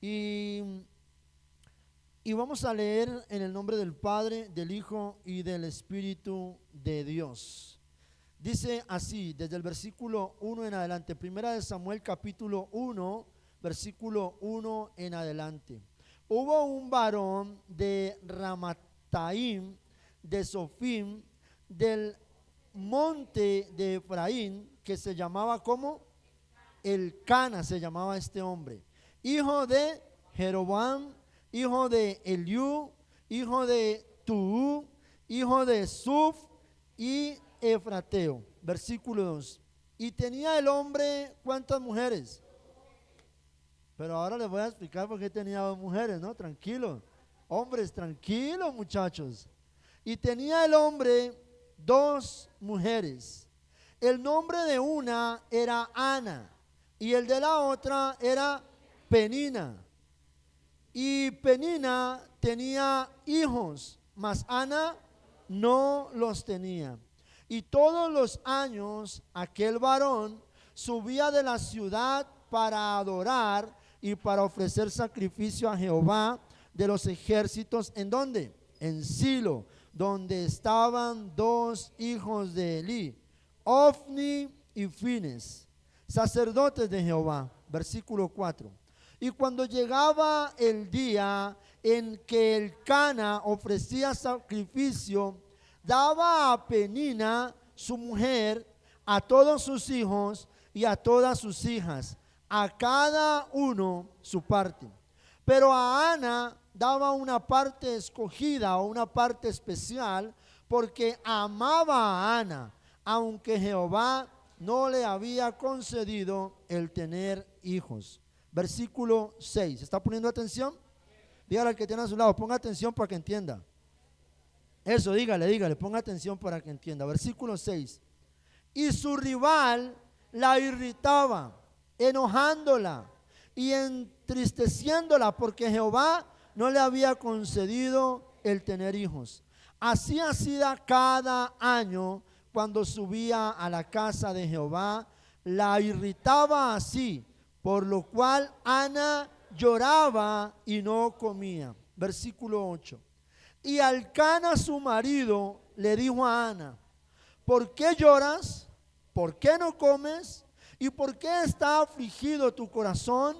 Y, y vamos a leer en el nombre del Padre, del Hijo y del Espíritu de Dios. Dice así, desde el versículo 1 en adelante, Primera de Samuel capítulo 1, versículo 1 en adelante. Hubo un varón de Ramataim, de Sofim, del monte de Efraín, que se llamaba como Elcana, se llamaba este hombre, hijo de Jeroboam, hijo de Eliú, hijo de Tuú, hijo de Suf y Efrateo. Versículo 2. Y tenía el hombre, ¿cuántas mujeres? Pero ahora les voy a explicar por qué tenía dos mujeres, ¿no? Tranquilos. Hombres, tranquilos, muchachos. Y tenía el hombre dos mujeres. El nombre de una era Ana y el de la otra era Penina. Y Penina tenía hijos, mas Ana no los tenía. Y todos los años aquel varón subía de la ciudad para adorar y para ofrecer sacrificio a Jehová de los ejércitos. ¿En dónde? En Silo, donde estaban dos hijos de Elí, Ofni y Fines, sacerdotes de Jehová. Versículo 4. Y cuando llegaba el día en que Elcana ofrecía sacrificio, daba a Penina, su mujer, a todos sus hijos y a todas sus hijas, a cada uno su parte. Pero a Ana daba una parte escogida o una parte especial, porque amaba a Ana, aunque Jehová no le había concedido el tener hijos. Versículo 6. ¿Está poniendo atención? Dígale al que tiene a su lado, ponga atención para que entienda. Eso, dígale, ponga atención para que entienda. Versículo 6. Y su rival la irritaba, enojándola y entristeciéndola, porque Jehová no le había concedido el tener hijos. Así hacía cada año cuando subía a la casa de Jehová, la irritaba así, por lo cual Ana lloraba y no comía. Versículo 8. Y Elcana su marido le dijo a Ana: ¿por qué lloras? ¿Por qué no comes? ¿Y por qué está afligido tu corazón?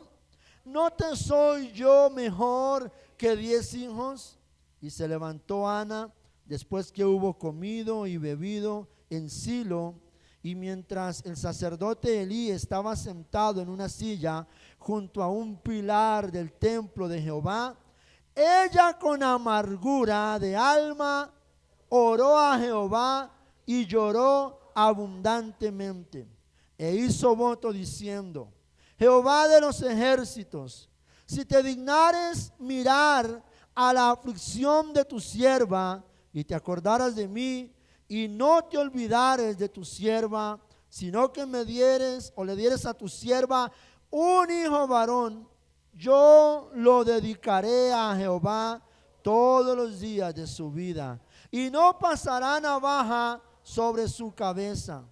¿No te soy yo mejor que 10 hijos? Y se levantó Ana después que hubo comido y bebido en Silo. Y mientras el sacerdote Elí estaba sentado en una silla junto a un pilar del templo de Jehová, ella con amargura de alma oró a Jehová y lloró abundantemente. E hizo voto diciendo: Jehová de los ejércitos, si te dignares mirar a la aflicción de tu sierva y te acordaras de mí, y no te olvidares de tu sierva, sino que me dieres o le dieres a tu sierva un hijo varón, yo lo dedicaré a Jehová todos los días de su vida, y no pasará navaja sobre su cabeza.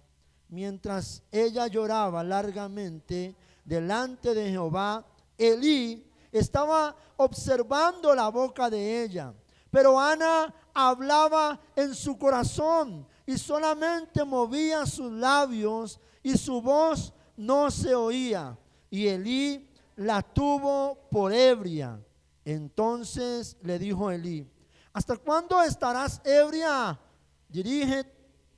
Mientras ella lloraba largamente delante de Jehová, Elí estaba observando la boca de ella. Pero Ana hablaba en su corazón y solamente movía sus labios y su voz no se oía. Y Elí la tuvo por ebria. Entonces le dijo Elí: ¿hasta cuándo estarás ebria?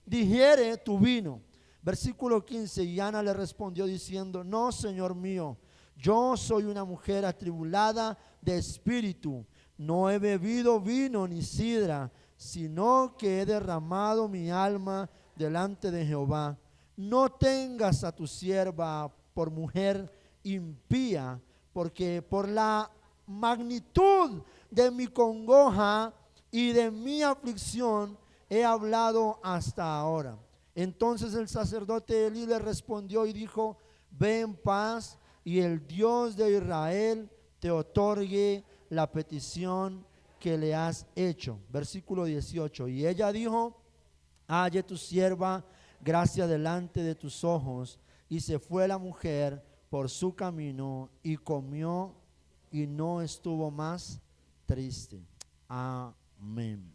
Digiere tu vino. Versículo 15. Y Ana le respondió diciendo: no, Señor mío, yo soy una mujer atribulada de espíritu. No he bebido vino ni sidra, sino que he derramado mi alma delante de Jehová. No tengas a tu sierva por mujer impía, porque por la magnitud de mi congoja y de mi aflicción he hablado hasta ahora. Entonces el sacerdote Elí le respondió y dijo: ve en paz, y el Dios de Israel te otorgue la petición que le has hecho. Versículo 18. Y ella dijo: halle tu sierva gracia delante de tus ojos. Y se fue la mujer por su camino y comió y no estuvo más triste. Amén.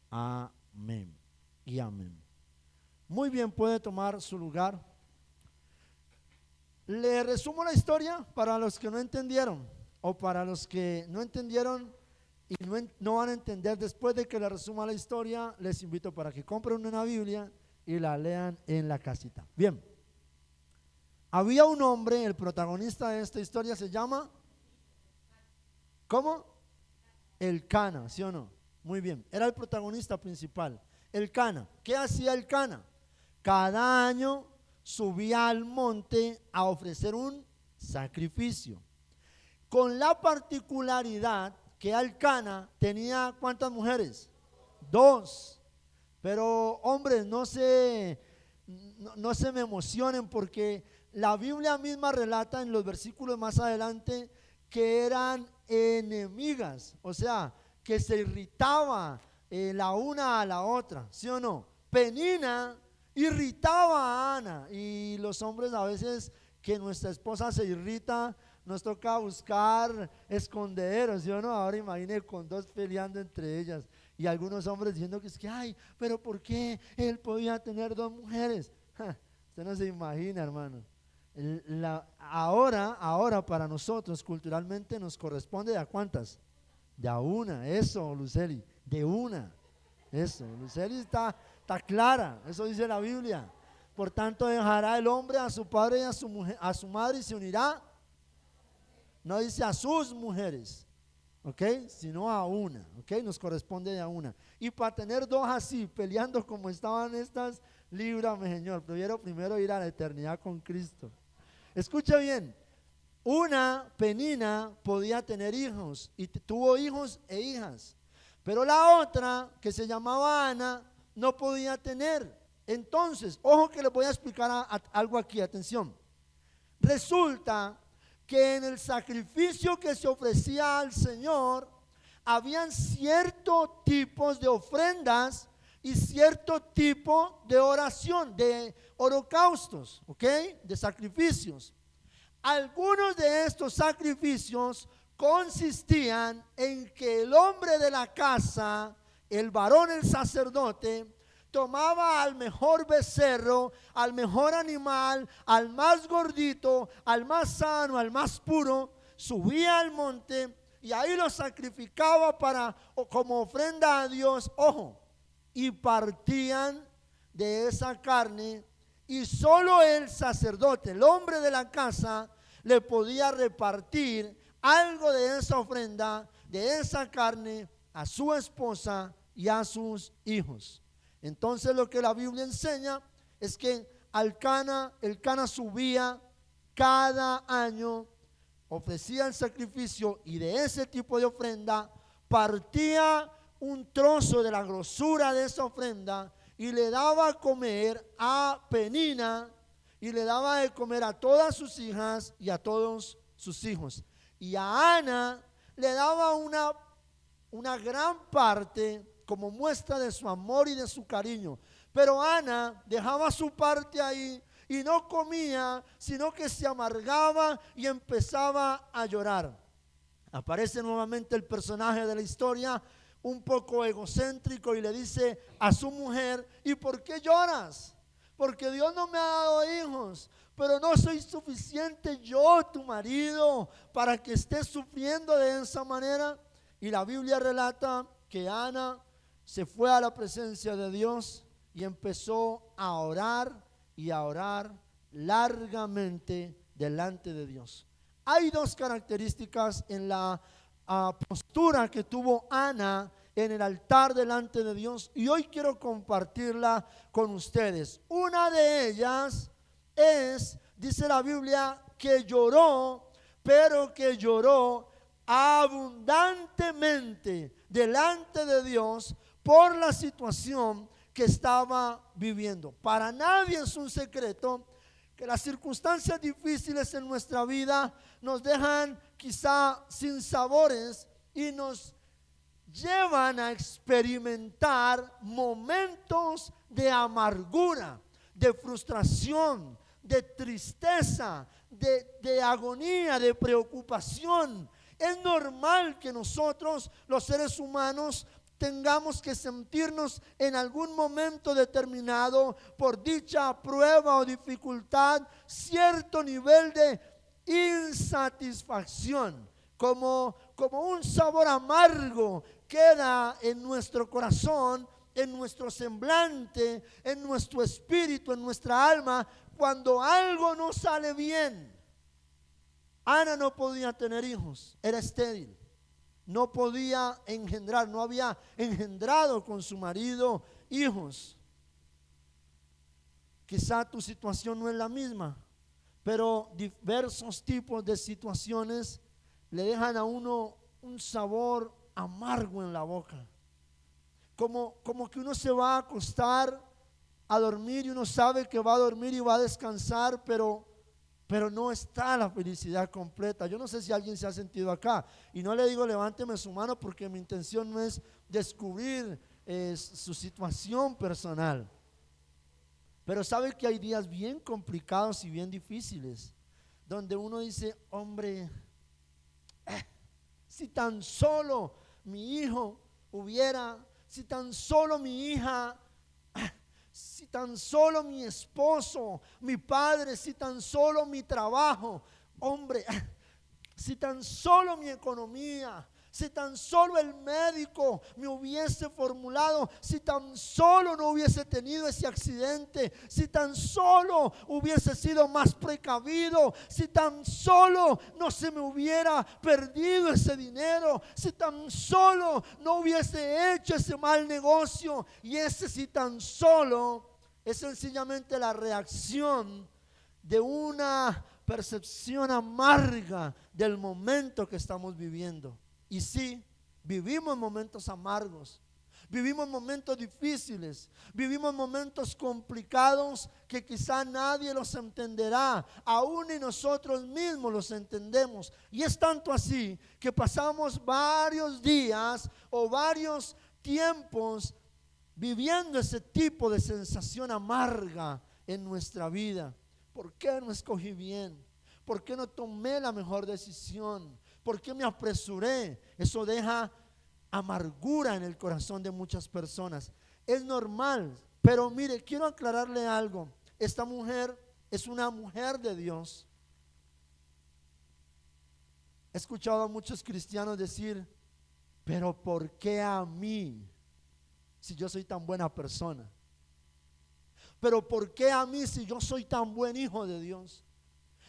Amén y amén. Muy bien, puede tomar su lugar. Le resumo la historia para los que no entendieron, o para los que no entendieron y no van a entender después de que le resuma la historia. Les invito para que compren una Biblia y la lean en la casita. Bien, había un hombre, el protagonista de esta historia se llama, ¿cómo? El Cana, ¿sí o no? Muy bien, era el protagonista principal, el Cana. ¿Qué hacía el Cana? Cada año subía al monte a ofrecer un sacrificio, con la particularidad que Elcana tenía ¿cuántas mujeres? Dos. Pero hombres, no se me emocionen, porque la Biblia misma relata en los versículos más adelante que eran enemigas, o sea, que se irritaba la una a la otra, ¿sí o no? Penina irritaba a Ana, y los hombres a veces que nuestra esposa se irrita, nos toca buscar esconderos, ¿sí o no? Ahora imagine con dos peleando entre ellas, y algunos hombres diciendo que es que, ay, pero ¿por qué él podía tener dos mujeres? Usted no se imagina, hermano. Ahora para nosotros culturalmente nos corresponde ¿de a cuántas? De a una. Eso, Luceli, de una. Eso, Luceli está clara, eso dice la Biblia. Por tanto dejará el hombre a su padre y a su madre, y se unirá, no dice a sus mujeres, ¿ok? Sino a una, ¿ok? Nos corresponde de a una. Y para tener dos así, peleando como estaban estas, líbrame, Señor. Prefiero primero ir a la eternidad con Cristo. Escucha bien, una Penina podía tener hijos, y tuvo hijos e hijas, pero la otra, que se llamaba Ana, no podía tener. Entonces, ojo que les voy a explicar algo aquí, atención. Resulta que en el sacrificio que se ofrecía al Señor, habían ciertos tipos de ofrendas y cierto tipo de oración, de holocaustos, ¿ok? De sacrificios. Algunos de estos sacrificios consistían en que el hombre de la casa, el varón, el sacerdote, tomaba al mejor becerro, al mejor animal, al más gordito, al más sano, al más puro, subía al monte y ahí lo sacrificaba como ofrenda a Dios, ojo, y partían de esa carne, y solo el sacerdote, el hombre de la casa, le podía repartir algo de esa ofrenda, de esa carne, a su esposa y a sus hijos. Entonces lo que la Biblia enseña es que el Cana subía cada año, ofrecía el sacrificio, y de ese tipo de ofrenda partía un trozo de la grosura de esa ofrenda y le daba a comer a Penina, y le daba de comer a todas sus hijas y a todos sus hijos. Y a Ana le daba una gran parte como muestra de su amor y de su cariño. Pero Ana dejaba su parte ahí y no comía, sino que se amargaba y empezaba a llorar. Aparece nuevamente el personaje de la historia, un poco egocéntrico, y le dice a su mujer: ¿y por qué lloras? Porque Dios no me ha dado hijos, pero no soy suficiente yo, tu marido, para que estés sufriendo de esa manera. Y la Biblia relata que Ana se fue a la presencia de Dios y empezó a orar y a orar largamente delante de Dios. Hay dos características en la postura que tuvo Ana en el altar delante de Dios, y hoy quiero compartirla con ustedes. Una de ellas es, dice la Biblia, que lloró, pero que lloró abundantemente delante de Dios por la situación que estaba viviendo. Para nadie es un secreto que las circunstancias difíciles en nuestra vida nos dejan quizá sin sabores y nos llevan a experimentar momentos de amargura, de frustración, de tristeza, de agonía, de preocupación. Es normal que nosotros, los seres humanos, tengamos que sentirnos en algún momento determinado, por dicha prueba o dificultad, cierto nivel de insatisfacción, como un sabor amargo queda en nuestro corazón, en nuestro semblante, en nuestro espíritu, en nuestra alma, cuando algo no sale bien. Ana no podía tener hijos, era estéril, no podía engendrar, no había engendrado con su marido hijos. Quizá tu situación no es la misma, pero diversos tipos de situaciones le dejan a uno un sabor amargo en la boca. Como que uno se va a acostar a dormir y uno sabe que va a dormir y va a descansar, pero no está la felicidad completa. Yo no sé si alguien se ha sentido acá, y no le digo levánteme su mano porque mi intención no es descubrir su situación personal, pero sabe que hay días bien complicados y bien difíciles, donde uno dice, hombre, si tan solo mi hijo hubiera, si tan solo mi hija, si tan solo mi esposo, mi padre, si tan solo mi trabajo, hombre, si tan solo mi economía, si tan solo el médico me hubiese formulado, si tan solo no hubiese tenido ese accidente, si tan solo hubiese sido más precavido, si tan solo no se me hubiera perdido ese dinero, si tan solo no hubiese hecho ese mal negocio. Y ese si tan solo es sencillamente la reacción de una percepción amarga del momento que estamos viviendo. Y sí, vivimos momentos amargos, vivimos momentos difíciles, vivimos momentos complicados que quizá nadie los entenderá, aún ni nosotros mismos los entendemos. Y es tanto así que pasamos varios días o varios tiempos viviendo ese tipo de sensación amarga en nuestra vida. ¿Por qué no escogí bien? ¿Por qué no tomé la mejor decisión? ¿Por qué me apresuré? Eso deja amargura en el corazón de muchas personas. Es normal, pero mire, quiero aclararle algo. Esta mujer es una mujer de Dios. He escuchado a muchos cristianos decir, pero ¿por qué a mí? Si yo soy tan buena persona. Pero ¿por qué a mí si yo soy tan buen hijo de Dios?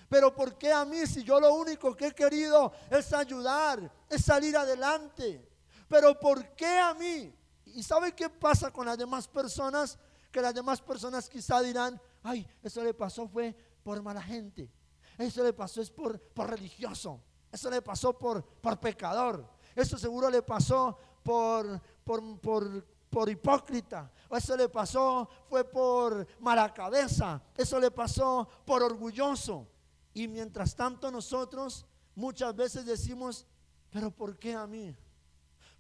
Pero ¿por qué a mí si yo lo único que he querido es ayudar, es salir adelante? Pero ¿por qué a mí? ¿Y sabe qué pasa con las demás personas? Que las demás personas quizá dirán, ay, eso le pasó fue por mala gente, eso le pasó es por religioso, eso le pasó por pecador, eso seguro le pasó por hipócrita, o eso le pasó fue por mala cabeza, eso le pasó por orgulloso. Y mientras tanto nosotros muchas veces decimos, pero ¿por qué a mí?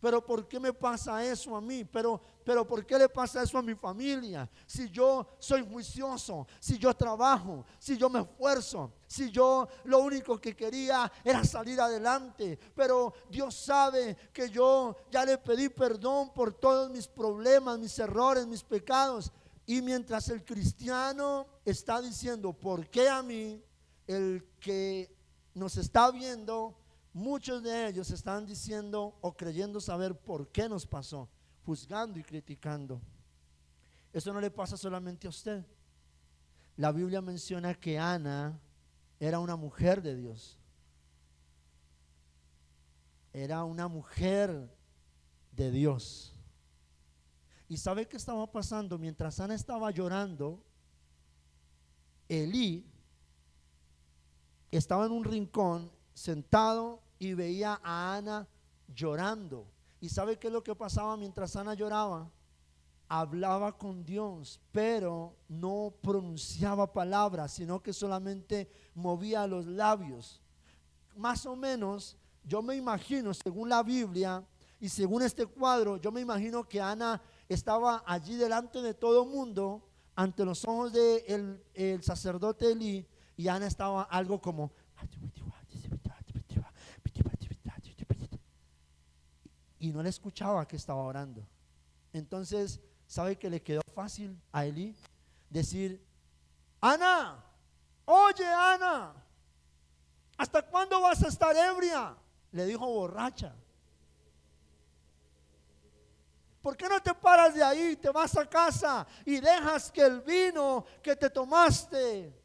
Pero ¿por qué me pasa eso a mí? Pero ¿por qué le pasa eso a mi familia? Si yo soy juicioso, si yo trabajo, si yo me esfuerzo, si yo lo único que quería era salir adelante. Pero Dios sabe que yo ya le pedí perdón por todos mis problemas, mis errores, mis pecados. Y mientras el cristiano está diciendo, ¿por qué a mí? El que nos está viendo, muchos de ellos están diciendo o creyendo saber por qué nos pasó, juzgando y criticando. Eso no le pasa solamente a usted. La Biblia menciona que Ana era una mujer de Dios. Era una mujer de Dios. ¿Y sabe qué estaba pasando? Mientras Ana estaba llorando, Elí estaba en un rincón sentado y veía a Ana llorando. ¿Y sabe qué es lo que pasaba mientras Ana lloraba? Hablaba con Dios, pero no pronunciaba palabras, sino que solamente movía los labios. Más o menos, yo me imagino, según la Biblia y según este cuadro, yo me imagino que Ana estaba allí delante de todo el mundo, ante los ojos de el sacerdote Elí, y Ana estaba algo como, y no le escuchaba que estaba orando. Entonces, ¿sabe que le quedó fácil a Elí? Decir: Ana, oye Ana, ¿hasta cuándo vas a estar ebria? Le dijo borracha. ¿Por qué no te paras de ahí, te vas a casa y dejas que el vino que te tomaste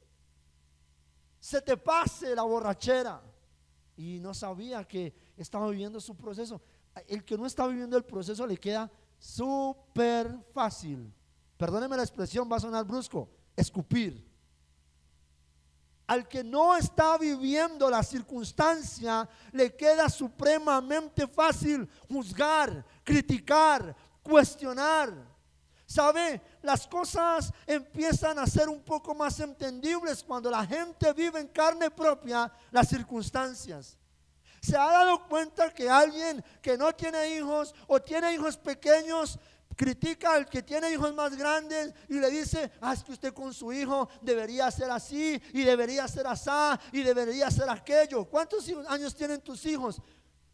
se te pase la borrachera? Y no sabía que estaba viviendo su proceso. El que no está viviendo el proceso le queda súper fácil, perdóneme la expresión, va a sonar brusco, escupir. Al que no está viviendo la circunstancia, le queda supremamente fácil juzgar, criticar, cuestionar. ¿Sabe? Las cosas empiezan a ser un poco más entendibles cuando la gente vive en carne propia las circunstancias. ¿Se ha dado cuenta que alguien que no tiene hijos o tiene hijos pequeños critica al que tiene hijos más grandes y le dice: es que usted con su hijo debería ser así y debería ser asá y debería ser aquello? ¿Cuántos años tienen tus hijos?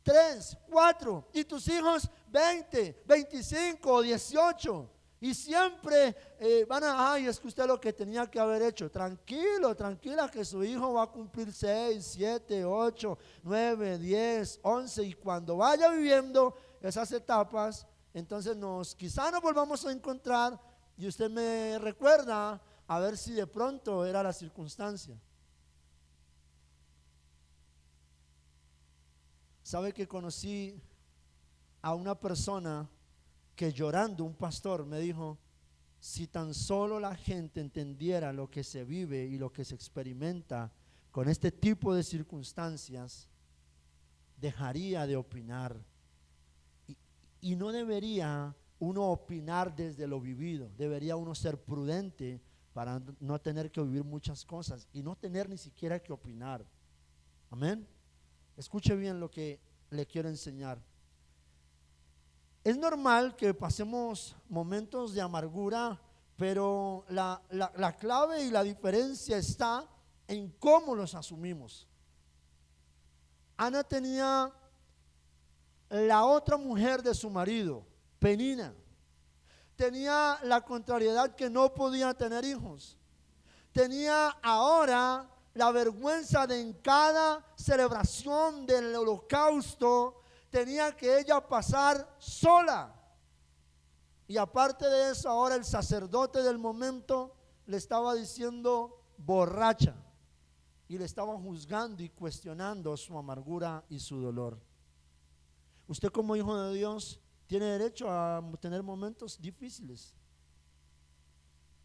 3, 4, y tus hijos 20, 25 o 18. Y siempre van a: ay, es que usted lo que tenía que haber hecho. Tranquilo, tranquila, que su hijo va a cumplir 6, 7, 8, 9, 10, 11. Y cuando vaya viviendo esas etapas, entonces quizá nos volvamos a encontrar y usted me recuerda a ver si de pronto era la circunstancia. ¿Sabe que conocí a una persona que llorando, un pastor me dijo: si tan solo la gente entendiera lo que se vive y lo que se experimenta con este tipo de circunstancias, dejaría de opinar? Y no debería uno opinar desde lo vivido, debería uno ser prudente para no tener que vivir muchas cosas y no tener ni siquiera que opinar. Amén. Escuche bien lo que le quiero enseñar. Es normal que pasemos momentos de amargura, pero la clave y la diferencia está en cómo los asumimos. Ana tenía la otra mujer de su marido, Penina. Tenía la contrariedad que no podía tener hijos. Tenía ahora la vergüenza de en cada celebración del holocausto tenía que ella pasar sola. Y aparte de eso, ahora el sacerdote del momento le estaba diciendo borracha y le estaba juzgando y cuestionando su amargura y su dolor. Usted, como hijo de Dios, tiene derecho a tener momentos difíciles.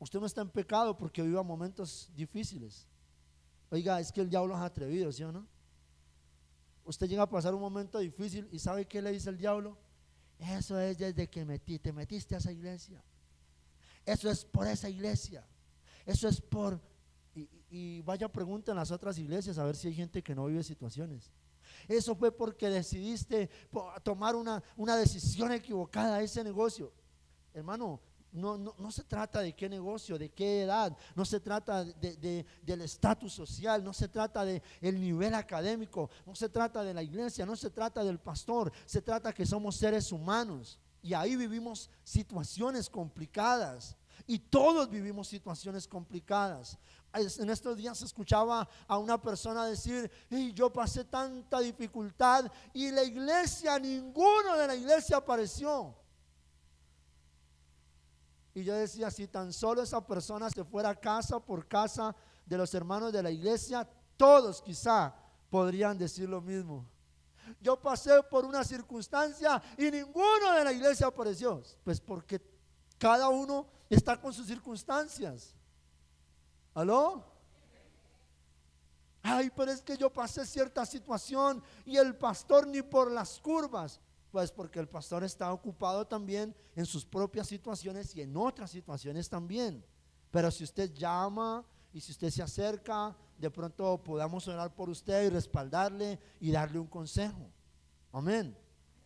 Usted no está en pecado porque viva momentos difíciles. Oiga, es que el diablo es atrevido, ¿sí o no? Usted llega a pasar un momento difícil y ¿sabe qué le dice el diablo? Eso es desde que te metiste a esa iglesia. Eso es por esa iglesia. Eso es por... Y vaya, pregunta en las otras iglesias a ver si hay gente que no vive situaciones. Eso fue porque decidiste tomar una decisión equivocada a ese negocio. Hermano, no se trata de qué negocio, de qué edad, no se trata del estatus social, no se trata del nivel académico, no se trata de la iglesia, no se trata del pastor, se trata que somos seres humanos y ahí vivimos situaciones complicadas y todos vivimos situaciones complicadas. En estos días escuchaba a una persona decir: yo pasé tanta dificultad y la iglesia, ninguno de la iglesia apareció. Y yo decía: si tan solo esa persona se fuera casa por casa de los hermanos de la iglesia, todos quizá podrían decir lo mismo. Yo pasé por una circunstancia y ninguno de la iglesia apareció. Pues porque cada uno está con sus circunstancias. ¿Aló? Ay, pero es que yo pasé cierta situación y el pastor ni por las curvas. Pues porque el pastor está ocupado también en sus propias situaciones y en otras situaciones también. Pero si usted llama y si usted se acerca, de pronto podamos orar por usted y respaldarle y darle un consejo. Amén.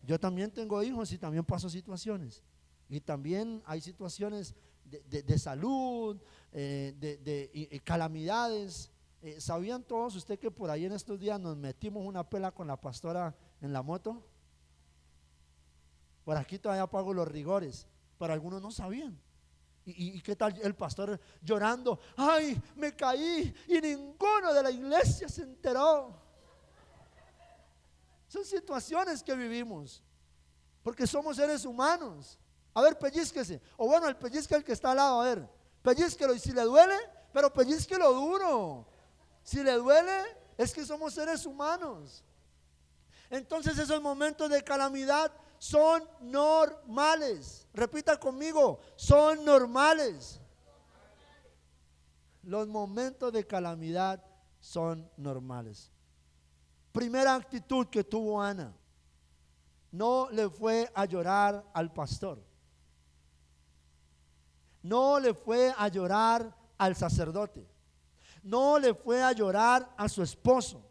Yo también tengo hijos y también paso situaciones. Y también hay situaciones de salud, de calamidades. ¿Sabían todos usted que por ahí en estos días nos metimos una pela con la pastora en la moto? Por aquí todavía pago los rigores, pero algunos no sabían. ¿Y qué tal el pastor llorando? Ay, me caí y ninguno de la iglesia se enteró. Son situaciones que vivimos, porque somos seres humanos. A ver, pellizquese. O bueno, el pellizque el que está al lado, a ver, pellizquelo, y si le duele, pero pellizquelo duro. Si le duele, es que somos seres humanos. Entonces esos momentos de calamidad son normales. Repita conmigo, son normales. Los momentos de calamidad son normales. Primera actitud que tuvo Ana: no le fue a llorar al pastor, no le fue a llorar al sacerdote, no le fue a llorar a su esposo,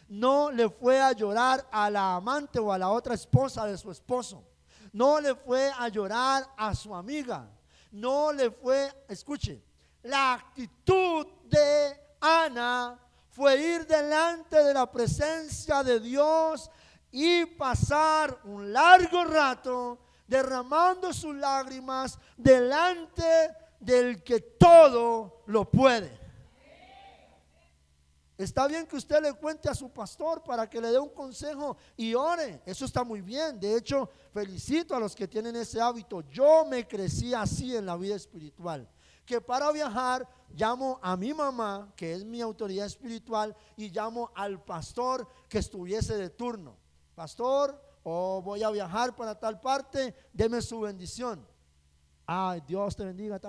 no le fue a llorar a la amante o a la otra esposa de su esposo, no le fue a llorar a su amiga, no le fue, escuche, la actitud de Ana fue ir delante de la presencia de Dios y pasar un largo rato derramando sus lágrimas delante del que todo lo puede. Está bien que usted le cuente a su pastor para que le dé un consejo y ore, eso está muy bien. De hecho, felicito a los que tienen ese hábito. Yo me crecí así en la vida espiritual, que para viajar llamo a mi mamá, que es mi autoridad espiritual, y llamo al pastor que estuviese de turno. Pastor, voy a viajar para tal parte, deme su bendición. Ay, Dios te bendiga,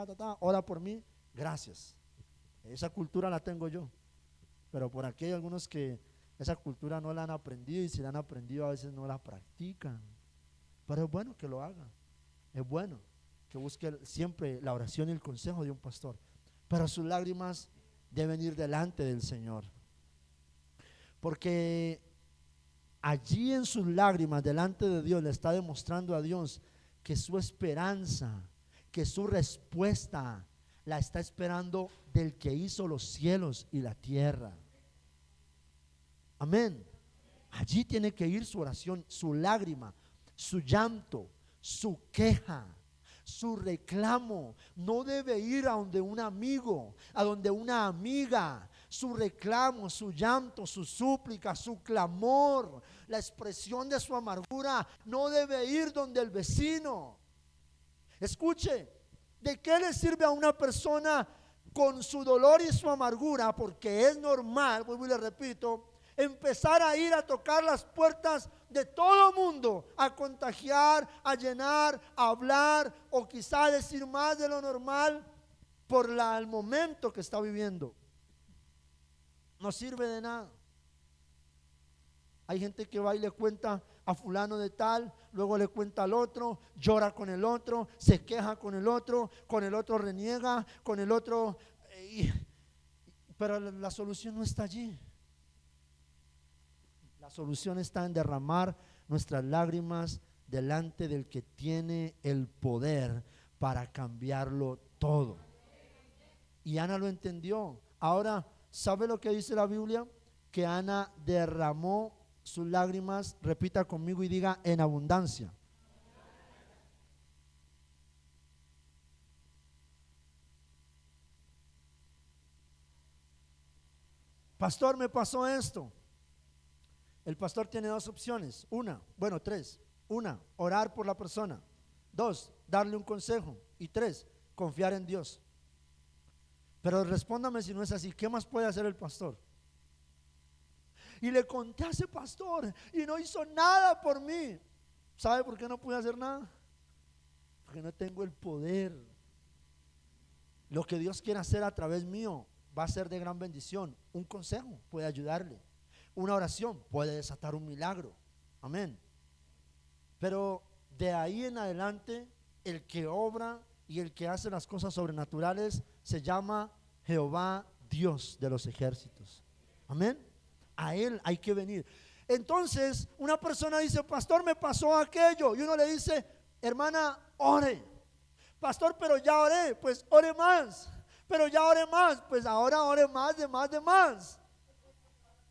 ora por mí, gracias. Esa cultura la tengo yo. Pero por aquí hay algunos que esa cultura no la han aprendido, y si la han aprendido a veces no la practican. Pero es bueno que lo hagan, es bueno que busque siempre la oración y el consejo de un pastor. Pero sus lágrimas deben ir delante del Señor, porque allí en sus lágrimas delante de Dios le está demostrando a Dios que su esperanza, que su respuesta la está esperando del que hizo los cielos y la tierra. Amén. Allí tiene que ir su oración, su lágrima, su llanto, su queja, su reclamo. No debe ir a donde un amigo, a donde una amiga. Su reclamo, su llanto, su súplica, su clamor, la expresión de su amargura no debe ir donde el vecino. Escuche, ¿de qué le sirve a una persona con su dolor y su amargura? Porque es normal, vuelvo y le repito, empezar a ir a tocar las puertas de todo mundo, a contagiar, a llenar, a hablar, o quizá decir más de lo normal por el momento que está viviendo. No sirve de nada. Hay gente que va y le cuenta a fulano de tal, luego le cuenta al otro, llora con el otro, se queja con el otro reniega, con el otro, pero la solución no está allí. La solución está en derramar nuestras lágrimas delante del que tiene el poder para cambiarlo todo. Y Ana lo entendió. Ahora, ¿sabe lo que dice la Biblia? Que Ana derramó sus lágrimas, repita conmigo y diga, en abundancia. Pastor, me pasó esto. El pastor tiene dos opciones. Tres. Una, orar por la persona. Dos, darle un consejo. Y tres, confiar en Dios. Pero respóndame si no es así, ¿qué más puede hacer el pastor? Y le conté a ese pastor y no hizo nada por mí. ¿Sabe por qué no pude hacer nada? Porque no tengo el poder. Lo que Dios quiere hacer a través mío va a ser de gran bendición. Un consejo puede ayudarle. Una oración puede desatar un milagro. Amén. Pero de ahí en adelante, el que obra y el que hace las cosas sobrenaturales se llama Jehová Dios de los ejércitos. Amén. A Él hay que venir. Entonces una persona dice, pastor, me pasó aquello. Y uno le dice, hermana, ore. Pastor, pero ya oré. Pues ore más. Pero ya oré más. Pues ahora ore más, de más, de más.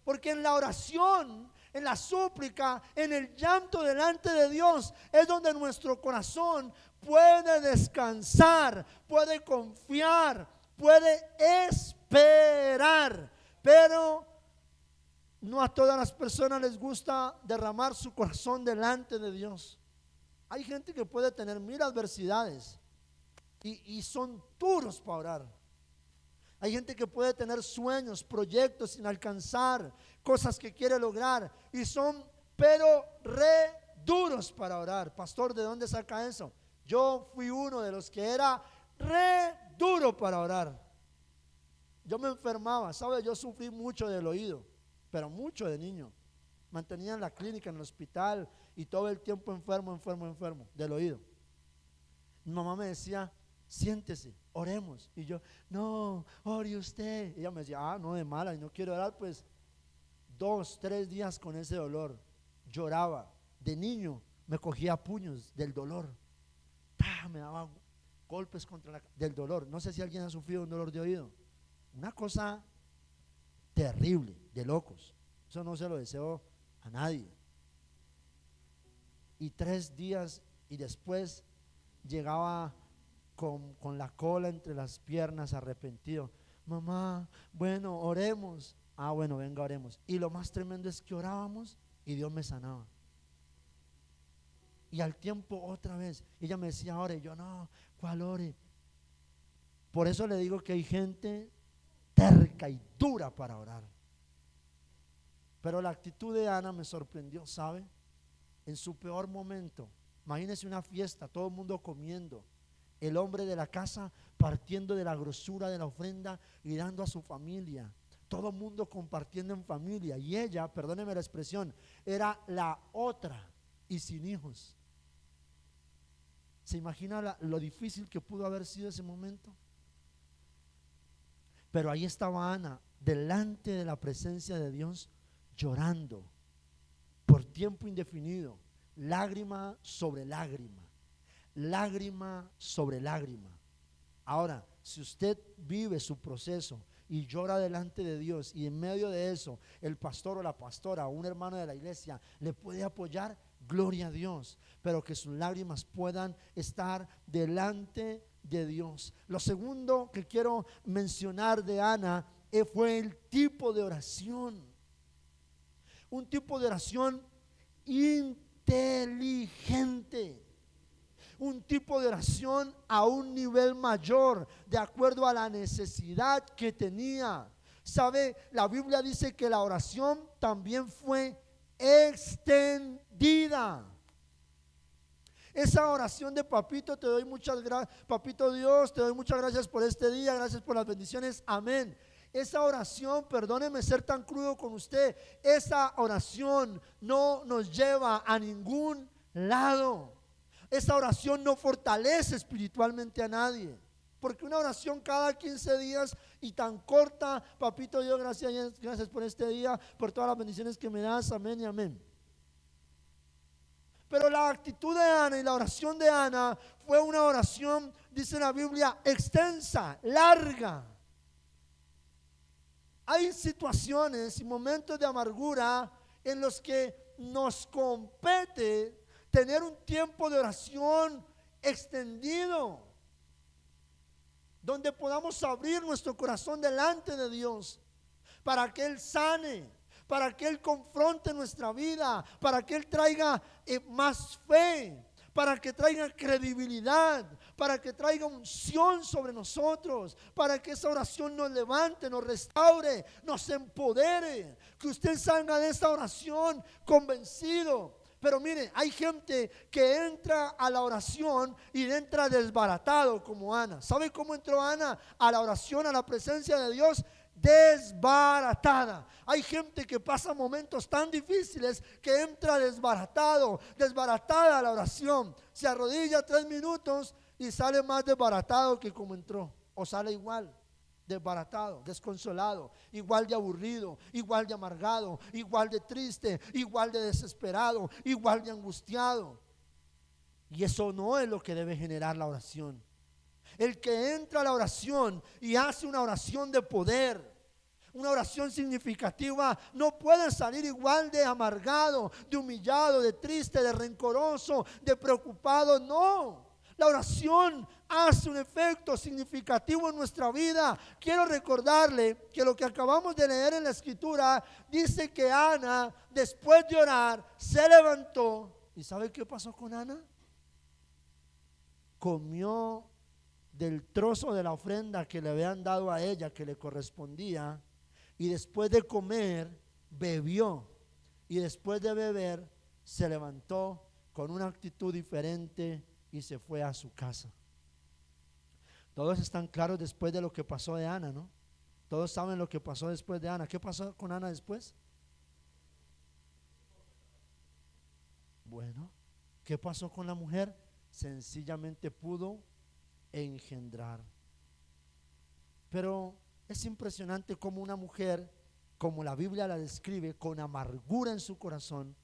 Porque en la oración en la súplica, en el llanto delante de Dios, es donde nuestro corazón puede descansar, puede confiar, puede esperar. Pero no a todas las personas les gusta derramar su corazón delante de Dios. Hay gente que puede tener 1000 adversidades y son duros para orar. Hay gente que puede tener sueños, proyectos sin alcanzar, cosas que quiere lograr y son pero re duros para orar. Pastor, ¿de dónde saca eso? Yo fui uno de los que era re duro para orar. Yo me enfermaba, ¿sabe? Yo sufrí mucho del oído, pero mucho de niño. Mantenía en la clínica, en el hospital y todo el tiempo enfermo del oído. Mi mamá me decía, siéntese, oremos. Y yo, no, ore usted. Y ella me decía, no, de mala, y no quiero orar. Pues 2, 3 días con ese dolor. Lloraba. De niño me cogía puños del dolor. Me daba golpes del dolor. No sé si alguien ha sufrido un dolor de oído. Una cosa terrible, de locos. Eso no se lo deseo a nadie. Y 3 días y después llegaba con la cola entre las piernas, arrepentido. Mamá, bueno, oremos. Bueno, venga, oremos. Y lo más tremendo es que orábamos y Dios me sanaba. Y al tiempo otra vez, ella me decía, ore. Yo, no, ¿cuál ore? Por eso le digo que hay gente terca y dura para orar. Pero la actitud de Ana me sorprendió, ¿sabe? En su peor momento, imagínese una fiesta, todo el mundo comiendo, el hombre de la casa partiendo de la grosura de la ofrenda y dando a su familia, todo el mundo compartiendo en familia, y ella, perdóneme la expresión, era la otra y sin hijos. ¿Se imagina lo difícil que pudo haber sido ese momento? Pero ahí estaba Ana, delante de la presencia de Dios, llorando por tiempo indefinido, lágrima sobre lágrima, lágrima sobre lágrima. Ahora, si usted vive su proceso y llora delante de Dios, y en medio de eso el pastor o la pastora o un hermano de la iglesia le puede apoyar, gloria a Dios, pero que sus lágrimas puedan estar delante de Dios. Lo segundo que quiero mencionar de Ana fue el tipo de oración. Un tipo de oración inteligente, un tipo de oración a un nivel mayor, de acuerdo a la necesidad que tenía. ¿Sabe? La Biblia dice que la oración también fue extendida. Esa oración de papito, te doy muchas gracias, papito Dios, te doy muchas gracias por este día, gracias por las bendiciones, amén. Esa oración, perdóneme ser tan crudo con usted, esa oración no nos lleva a ningún lado. Esa oración no fortalece espiritualmente a nadie, porque una oración cada 15 días y tan corta, papito Dios, gracias por este día, por todas las bendiciones que me das, amén y amén. Pero la actitud de Ana y la oración de Ana fue una oración, dice la Biblia, extensa, larga. Hay situaciones y momentos de amargura en los que nos compete tener un tiempo de oración extendido, donde podamos abrir nuestro corazón delante de Dios para que Él sane, para que Él confronte nuestra vida, para que Él traiga más fe, para que traiga credibilidad, para que traiga unción sobre nosotros, para que esa oración nos levante, nos restaure, nos empodere, que usted salga de esta oración convencido. Pero mire, hay gente que entra a la oración y entra desbaratado como Ana. ¿Sabe cómo entró Ana a la oración, a la presencia de Dios? Desbaratada. Hay gente que pasa momentos tan difíciles que entra desbaratada a la oración, se arrodilla 3 minutos y sale más desbaratado que como entró, o sale igual, desbaratado, desconsolado, igual de aburrido, igual de amargado, igual de triste, igual de desesperado, igual de angustiado. Y eso no es lo que debe generar la oración. El que entra a la oración y hace una oración de poder, Una oración significativa no puede salir igual de amargado, de humillado, de triste, de rencoroso, de preocupado. No, la oración hace un efecto significativo en nuestra vida. Quiero recordarle que lo que acabamos de leer en la escritura dice que Ana, después de orar, se levantó. ¿Y sabe qué pasó con Ana? Comió del trozo de la ofrenda que le habían dado a ella, que le correspondía, y después de comer bebió, y después de beber se levantó con una actitud diferente y se fue a su casa. Todos están claros después de lo que pasó de Ana, ¿no? Todos saben lo que pasó después de Ana. ¿Qué pasó con Ana después? Bueno, ¿qué pasó con la mujer? Sencillamente pudo engendrar. Pero es impresionante cómo una mujer, como la Biblia la describe, con amargura en su corazón,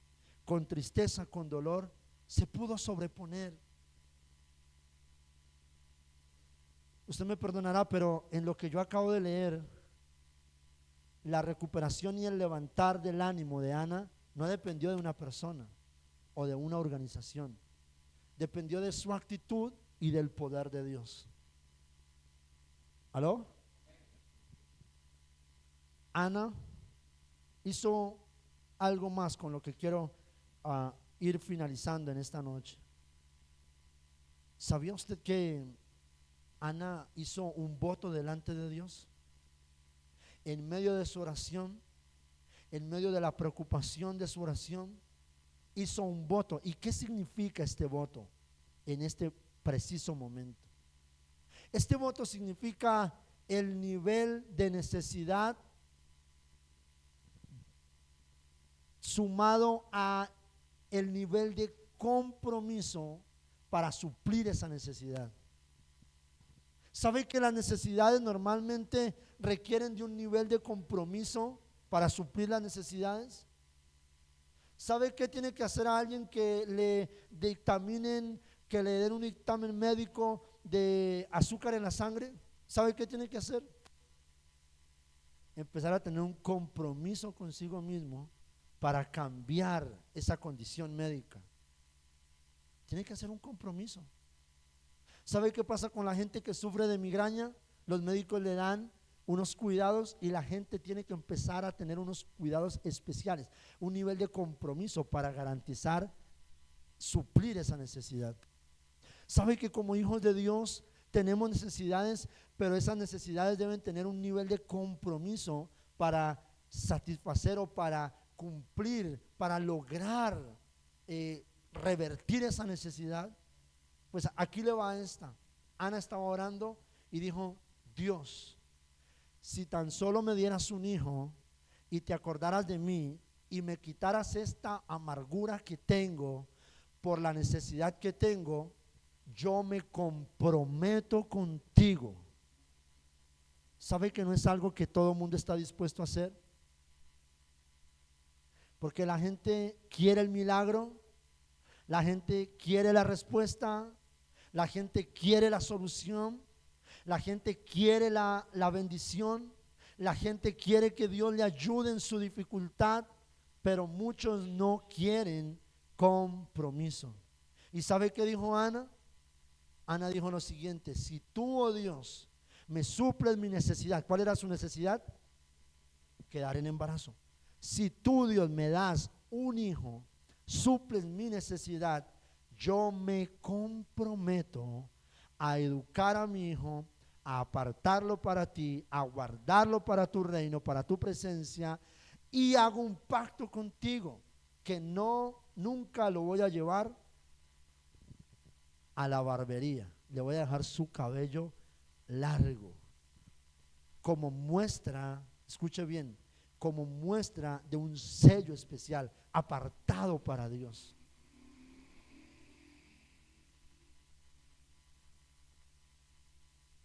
con tristeza, con dolor, se pudo sobreponer. Usted me perdonará, pero en lo que yo acabo de leer, la recuperación y el levantar del ánimo de Ana no dependió de una persona o de una organización, dependió de su actitud y del poder de Dios. ¿Aló? Ana hizo algo más con lo que quiero ir finalizando en esta noche. ¿Sabía usted que Ana hizo un voto delante de Dios? En medio de su oración, en medio de la preocupación de su oración, hizo un voto. ¿Y qué significa este voto en este preciso momento? Este voto significa el nivel de necesidad sumado a el nivel de compromiso para suplir esa necesidad. ¿Sabe que las necesidades normalmente requieren de un nivel de compromiso para suplir las necesidades? ¿Sabe qué tiene que hacer a alguien que le dictaminen, que le den un dictamen médico de azúcar en la sangre? ¿Sabe qué tiene que hacer? Empezar a tener un compromiso consigo mismo para cambiar esa condición médica. Tiene que hacer un compromiso. ¿Sabe qué pasa con la gente que sufre de migraña? Los médicos le dan unos cuidados y la gente tiene que empezar a tener unos cuidados especiales, un nivel de compromiso para garantizar suplir esa necesidad. ¿Sabe que como hijos de Dios tenemos necesidades, pero esas necesidades deben tener un nivel de compromiso para satisfacer o para cumplir, para lograr revertir esa necesidad? Pues aquí le va esta. Ana estaba orando y dijo: Dios, si tan solo me dieras un hijo y te acordaras de mí y me quitaras esta amargura que tengo por la necesidad que tengo, yo me comprometo contigo. ¿Sabe que no es algo que todo el mundo está dispuesto a hacer? Porque la gente quiere el milagro, la gente quiere la respuesta, la gente quiere la solución, la gente quiere la bendición, la gente quiere que Dios le ayude en su dificultad, pero muchos no quieren compromiso. ¿Y sabe qué dijo Ana? Ana dijo lo siguiente: si tú, oh Dios, me suples mi necesidad. ¿Cuál era su necesidad? Quedar en embarazo. Si tú, Dios, me das un hijo, suples mi necesidad, yo me comprometo a educar a mi hijo, a apartarlo para ti, a guardarlo para tu reino, para tu presencia, y hago un pacto contigo que nunca lo voy a llevar a la barbería. Le voy a dejar su cabello largo como muestra, escuche bien, como muestra de un sello especial apartado para Dios.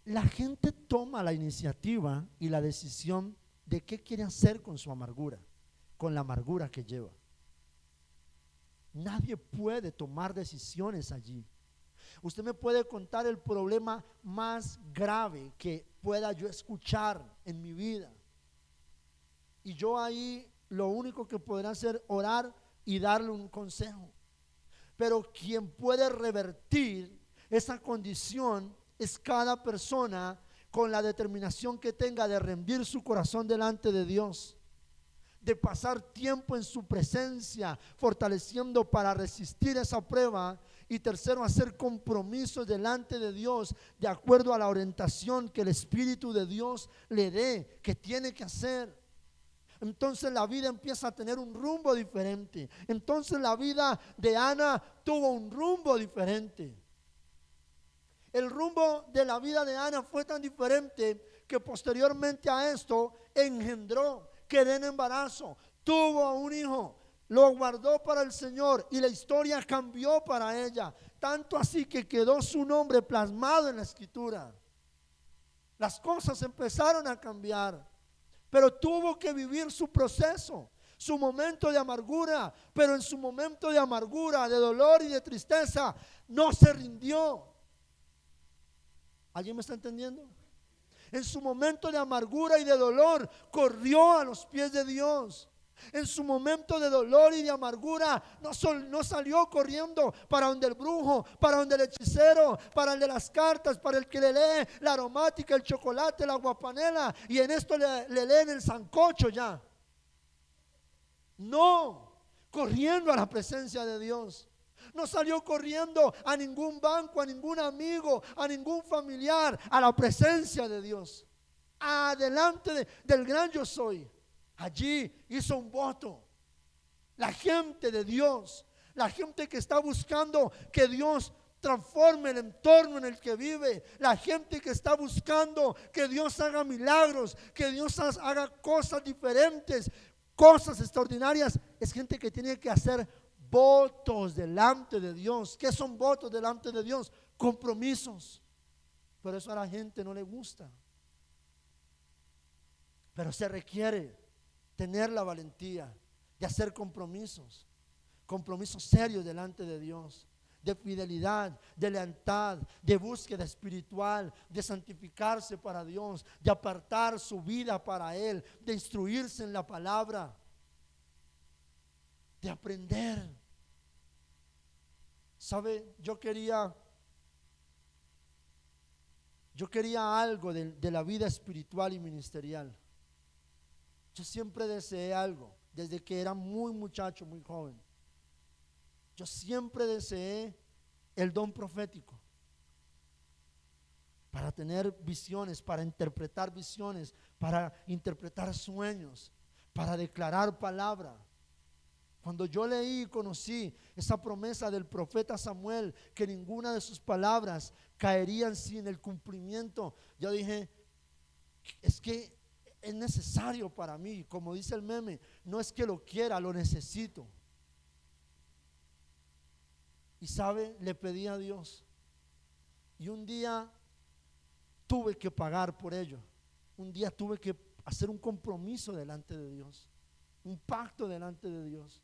La gente toma la iniciativa y la decisión de qué quiere hacer con su amargura, con la amargura que lleva. Nadie puede tomar decisiones allí. Usted me puede contar el problema más grave que pueda yo escuchar en mi vida, Y yo ahí lo único que podré hacer es orar y darle un consejo. Pero quien puede revertir esa condición es cada persona con la determinación que tenga de rendir su corazón delante de Dios, de pasar tiempo en su presencia, fortaleciendo para resistir esa prueba. Y tercero, hacer compromisos delante de Dios de acuerdo a la orientación que el Espíritu de Dios le dé, que tiene que hacer. Entonces la vida empieza a tener un rumbo diferente. Entonces la vida de Ana tuvo un rumbo diferente. El rumbo de la vida de Ana fue tan diferente que posteriormente a esto engendró, quedó en embarazo, tuvo un hijo, lo guardó para el Señor y la historia cambió para ella. Tanto así que quedó su nombre plasmado en la escritura. Las cosas empezaron a cambiar, pero tuvo que vivir su proceso, su momento de amargura. Pero en su momento de amargura, de dolor y de tristeza, no se rindió. ¿Alguien me está entendiendo? En su momento de amargura y de dolor, corrió a los pies de Dios. En su momento de dolor y de amargura, no salió corriendo para donde el brujo, para donde el hechicero, para el de las cartas, para el que le lee la aromática, el chocolate, la guapanela, y en esto le leen el sancocho ya. No, corriendo a la presencia de Dios. No salió corriendo a ningún banco, a ningún amigo, a ningún familiar, a la presencia de Dios. Adelante del gran yo soy. Allí hizo un voto. La gente de Dios, la gente que está buscando que Dios transforme el entorno en el que vive, la gente que está buscando que Dios haga milagros, que Dios haga cosas diferentes, cosas extraordinarias, es gente que tiene que hacer votos delante de Dios. ¿Qué son votos delante de Dios? Compromisos. Pero eso a la gente no le gusta. Pero se requiere tener la valentía de hacer compromisos, compromisos serios delante de Dios, de fidelidad, de lealtad, de búsqueda espiritual, de santificarse para Dios, de apartar su vida para Él, de instruirse en la palabra, de aprender. ¿Sabe? Yo quería algo de la vida espiritual y ministerial. Yo siempre deseé algo, desde que era muy muchacho, muy joven. Yo siempre deseé el don profético, para tener visiones, para interpretar visiones, para interpretar sueños, para declarar palabra. Cuando yo leí y conocí esa promesa del profeta Samuel, que ninguna de sus palabras caerían sin el cumplimiento, yo dije, es que es necesario para mí. Como dice el meme, no es que lo quiera, lo necesito. Y sabe, le pedí a Dios, y un día tuve que pagar por ello. Un día tuve que hacer un compromiso delante de Dios, un pacto delante de Dios.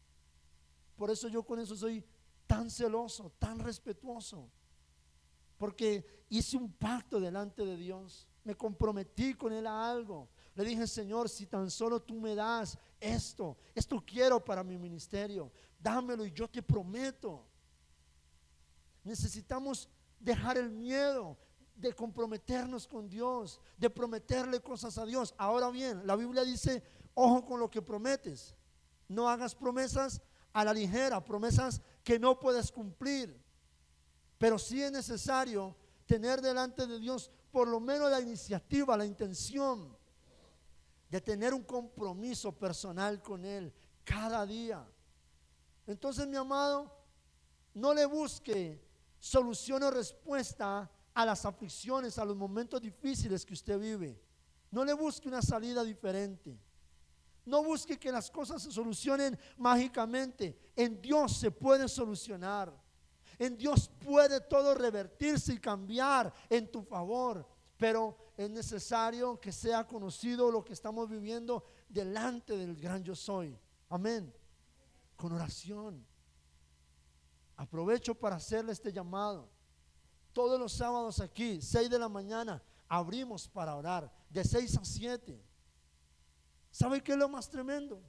Por eso yo con eso soy tan celoso, tan respetuoso, porque hice un pacto delante de Dios. Me comprometí con Él a algo. Le dije, Señor, si tan solo tú me das esto quiero para mi ministerio, dámelo y yo te prometo. Necesitamos dejar el miedo de comprometernos con Dios, de prometerle cosas a Dios. Ahora bien, la Biblia dice, ojo con lo que prometes. No hagas promesas a la ligera, promesas que no puedes cumplir. Pero sí es necesario tener delante de Dios por lo menos la iniciativa, la intención de tener un compromiso personal con Él cada día. Entonces, mi amado, no le busque solución o respuesta a las aflicciones, a los momentos difíciles que usted vive. No le busque una salida diferente. No busque que las cosas se solucionen mágicamente. En Dios se puede solucionar. En Dios puede todo revertirse y cambiar en tu favor. Pero es necesario que sea conocido lo que estamos viviendo delante del gran yo soy. Amén. Con oración. Aprovecho para hacerle este llamado. Todos los sábados aquí, 6 de la mañana, abrimos para orar, de 6 a 7. ¿Sabe qué es lo más tremendo?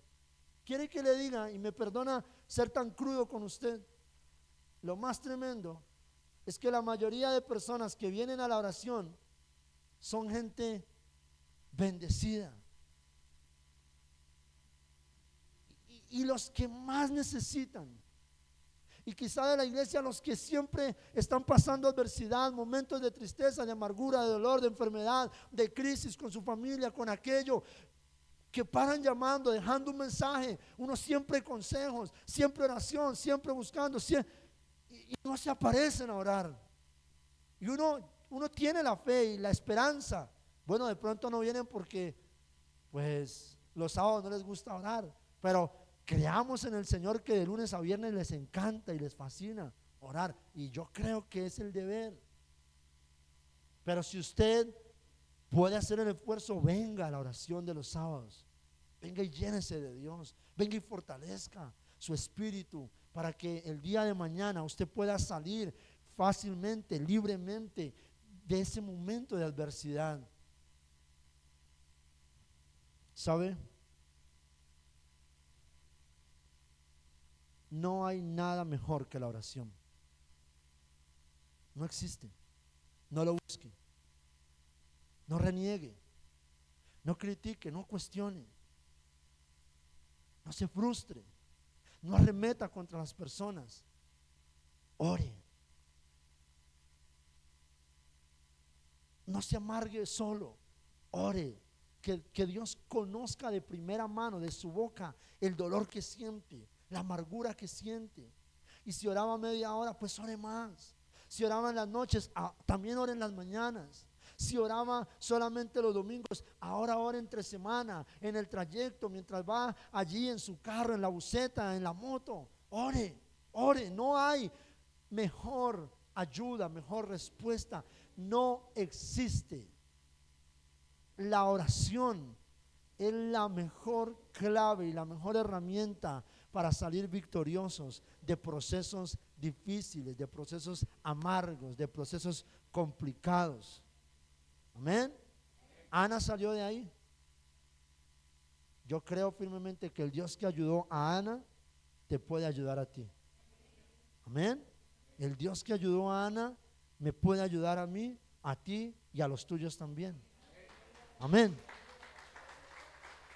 Quiere que le diga, y me perdona ser tan crudo con usted, lo más tremendo es que la mayoría de personas que vienen a la oración son gente bendecida. Y los que más necesitan, y quizá de la iglesia los que siempre están pasando adversidad, momentos de tristeza, de amargura, de dolor, de enfermedad, de crisis con su familia, con aquello, que paran llamando, dejando un mensaje, uno siempre consejos, siempre oración, siempre buscando, y no se aparecen a orar. Y uno tiene la fe y la esperanza. Bueno, de pronto no vienen porque pues los sábados no les gusta orar, pero creamos en el Señor que de lunes a viernes les encanta y les fascina orar, y yo creo que es el deber. Pero si usted puede hacer el esfuerzo, venga a la oración de los sábados, venga y llénese de Dios, venga y fortalezca su espíritu para que el día de mañana usted pueda salir fácilmente, libremente de ese momento de adversidad. ¿Sabe? No hay nada mejor que la oración. No existe. No lo busque. No reniegue. No critique, no cuestione. No se frustre. No arremeta contra las personas. Ore. No se amargue solo. Ore. Que Dios conozca de primera mano, de su boca, el dolor que siente, la amargura que siente. Y si oraba media hora, pues ore más. Si oraba en las noches, también ore en las mañanas. Si oraba solamente los domingos, ahora ore entre semana, en el trayecto, mientras va allí en su carro, en la buseta, en la moto. Ore, ore. No hay mejor ayuda, mejor respuesta. No existe. La oración es la mejor clave y la mejor herramienta para salir victoriosos de procesos difíciles, de procesos amargos, de procesos complicados. Amén. Ana salió de ahí. Yo creo firmemente que el Dios que ayudó a Ana te puede ayudar a ti. Amén. El Dios que ayudó a Ana me puede ayudar a mí, a ti y a los tuyos también. Amén.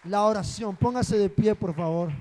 La oración, póngase de pie, por favor.